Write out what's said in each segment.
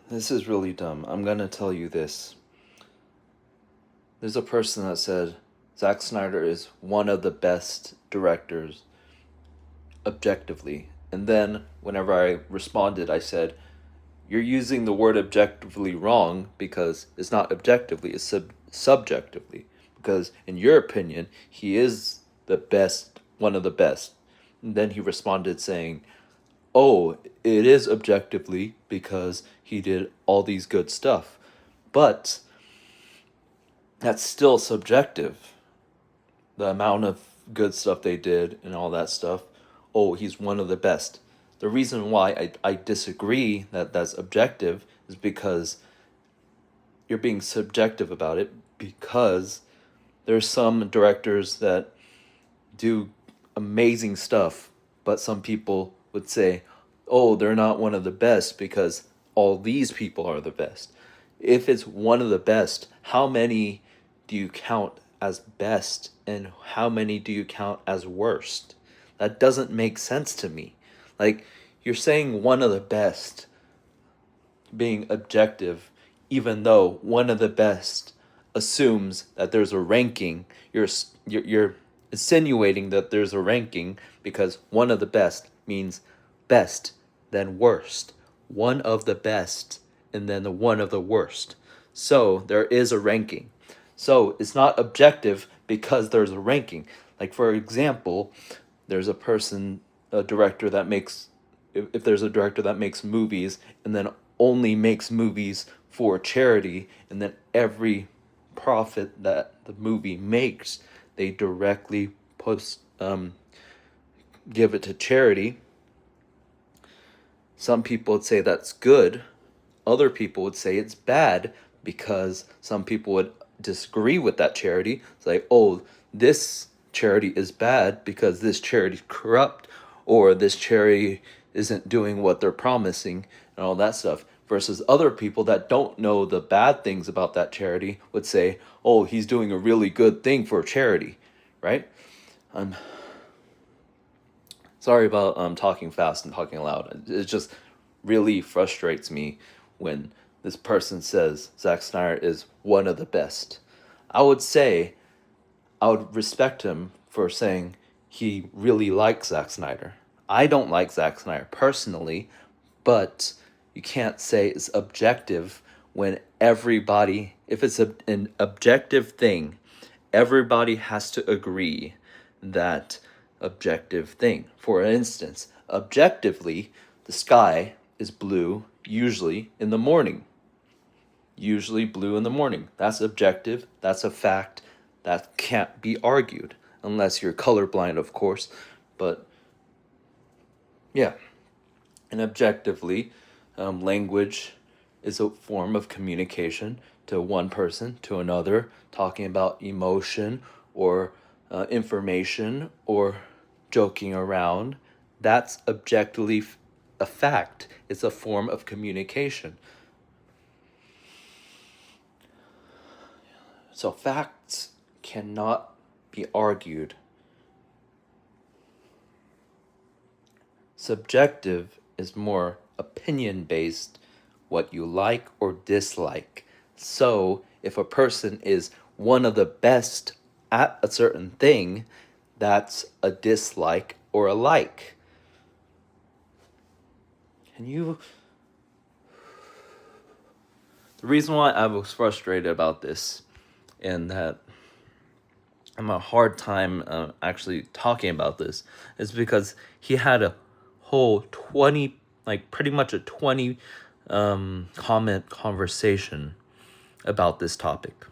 This is really dumb. I'm gonna tell you this. There's a person that said Zack Snyder is one of the best directors objectively. And then whenever I responded, I said, you're using the word objectively wrong because it's not objectively, it's subjectively. Because in your opinion, he is the best, one of the best. And then he responded saying, oh, it is objectively because he did all these good stuff. But that's still subjective. The amount of good stuff they did and all that stuff. Oh, he's one of the best. The reason why I disagree that that's objective is because you're being subjective about it, because there's some directors that do amazing stuff, but some people would say, oh, they're not one of the best because all these people are the best. If it's one of the best, how many do you count as best and how many do you count as worst? That doesn't make sense to me. Like, you're saying one of the best being objective, even though one of the best assumes that there's a ranking. You're insinuating that there's a ranking because one of the best means best, then worst. One of the best, and then the one of the worst. So there is a ranking. So it's not objective because there's a ranking. Like, for example, there's a director that makes, if there's a director that makes movies and then only makes movies for charity, and then every profit that the movie makes, they directly give it to charity. Some people would say that's good. Other people would say it's bad because some people would disagree with that charity. It's like, oh, this charity is bad because this charity is corrupt, or this charity isn't doing what they're promising, and all that stuff. Versus other people that don't know the bad things about that charity would say, oh, he's doing a really good thing for charity, right? Um, Sorry about talking fast and talking loud. It just really frustrates me when this person says Zack Snyder is one of the best. I would say I would respect him for saying he really likes Zack Snyder. I don't like Zack Snyder personally, but you can't say it's objective when everybody, if it's an objective thing, everybody has to agree that objective thing. For instance, objectively, the sky is blue usually in the morning. Usually blue in the morning. That's objective. That's a fact. That can't be argued. Unless you're colorblind, of course. But yeah. And objectively, language is a form of communication to one person to another, talking about emotion or information or joking around. That's objectively a fact. It's a form of communication. So facts cannot be argued. Subjective is more opinion based, what you like or dislike. So if a person is one of the best at a certain thing, that's a dislike or a like. Can you. The reason why I was frustrated about this and that I'm a hard time actually talking about this is because he had a whole 20, like pretty much a 20 comment conversation about this topic.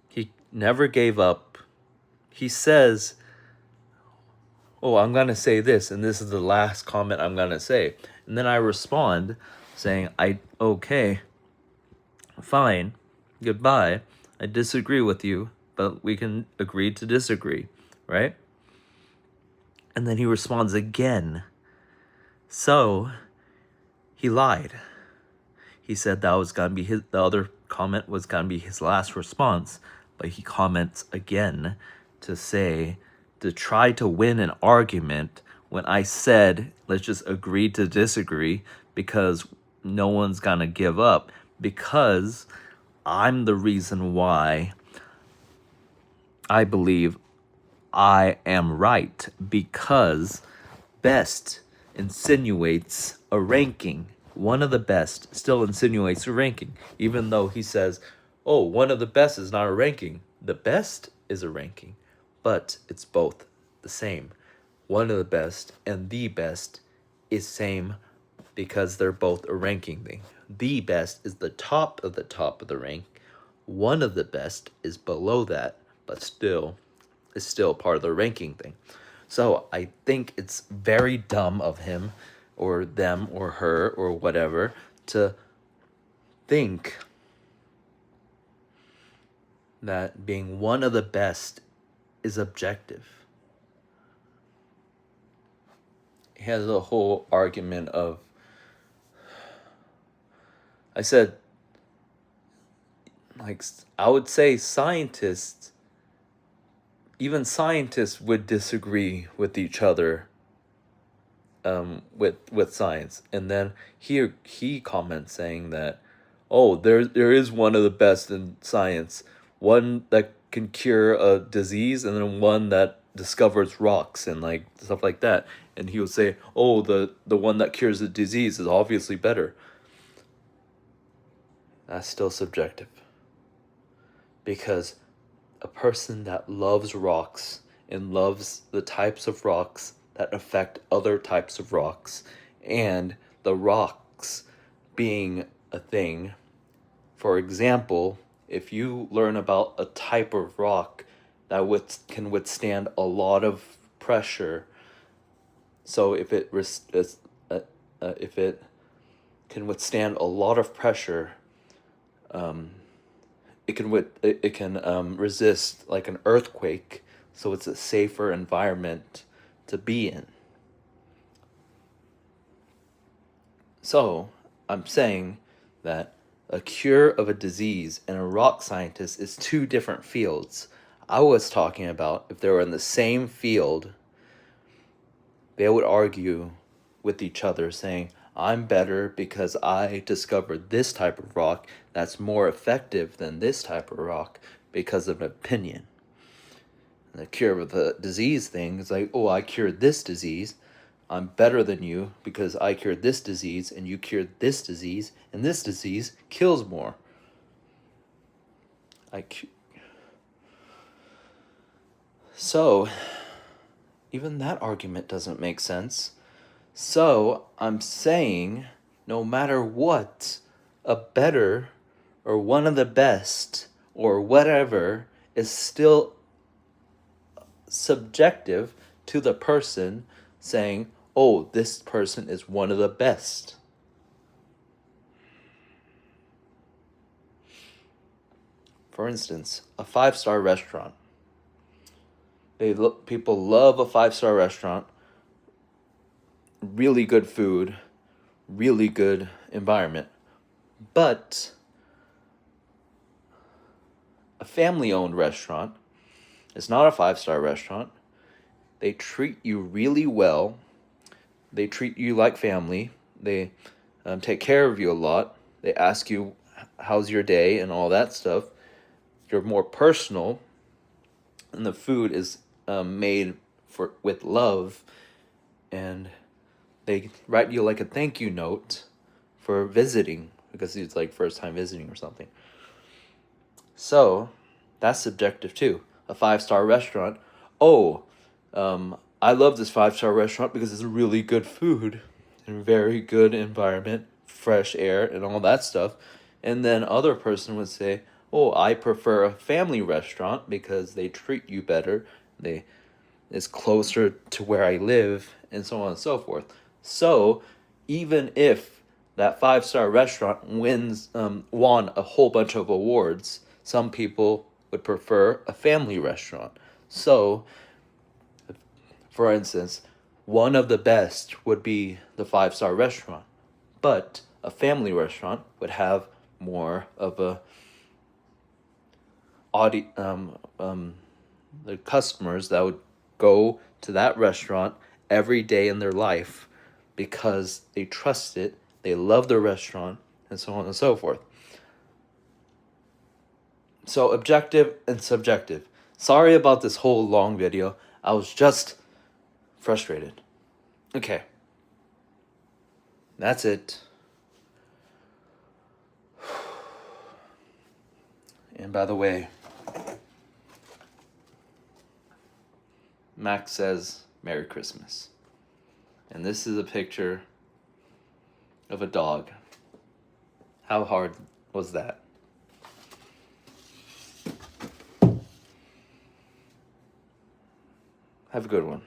He never gave up. He says, oh, I'm going to say this, and this is the last comment I'm going to say. And then I respond saying, okay, fine, goodbye. I disagree with you, but we can agree to disagree, right? And then he responds again. So he lied. He said that was gonna be the other comment was gonna be his last response, but he comments again to try to win an argument when I said let's just agree to disagree, because no one's gonna give up, because I'm the reason why I believe I am right, because best insinuates a ranking. One of the best still insinuates a ranking, even though he says, oh, one of the best is not a ranking. The best is a ranking, but it's both the same. One of the best and the best is same because they're both a ranking thing. The best is the top of the rank. One of the best is below that, but still is still part of the ranking thing. So I think it's very dumb of him or them or her or whatever to think that being one of the best is objective. He has a whole argument of, I said, like, I would say scientists, even scientists would disagree with each other with science. And then he comments saying that, oh, there is one of the best in science, one that can cure a disease, and then one that discovers rocks and like stuff like that. And he would say, oh, the one that cures the disease is obviously better. That's still subjective, because a person that loves rocks and loves the types of rocks that affect other types of rocks, and the rocks being a thing. For example, if you learn about a type of rock that can withstand a lot of pressure, so if it can withstand a lot of pressure, it can resist like an earthquake, so it's a safer environment to be in. So I'm saying that a cure of a disease and a rock scientist is two different fields. I was talking about if they were in the same field, they would argue with each other saying, I'm better because I discovered this type of rock that's more effective than this type of rock because of an opinion. And the cure of the disease thing is like, oh, I cured this disease. I'm better than you because I cured this disease and you cured this disease, and this disease kills more. So, even that argument doesn't make sense. So, I'm saying no matter what, a better or one of the best or whatever is still subjective to the person saying, oh, this person is one of the best. For instance, a 5-star restaurant. People love a 5-star restaurant. Really good food, really good environment. But a family-owned restaurant is not a 5-star restaurant. They treat you really well. They treat you like family. They take care of you a lot. They ask you, how's your day and all that stuff. You're more personal, and the food is made with love, and they write you like a thank you note for visiting because it's like first time visiting or something. So that's subjective too. A 5-star restaurant. Oh, I love this 5-star restaurant because it's really good food and very good environment, fresh air, and all that stuff. And then other person would say, oh, I prefer a family restaurant because they treat you better. It's closer to where I live, and so on and so forth. So even if that 5-star restaurant won a whole bunch of awards, some people would prefer a family restaurant. So, for instance, one of the best would be the 5-star restaurant, but a family restaurant would have more of a the customers that would go to that restaurant every day in their life because they trust it They love the restaurant, and so on and so forth. So objective and subjective. Sorry about this whole long video. I was just frustrated. Okay. That's it. And by the way, Max says Merry Christmas. And this is a picture of a dog. How hard was that? Have a good one.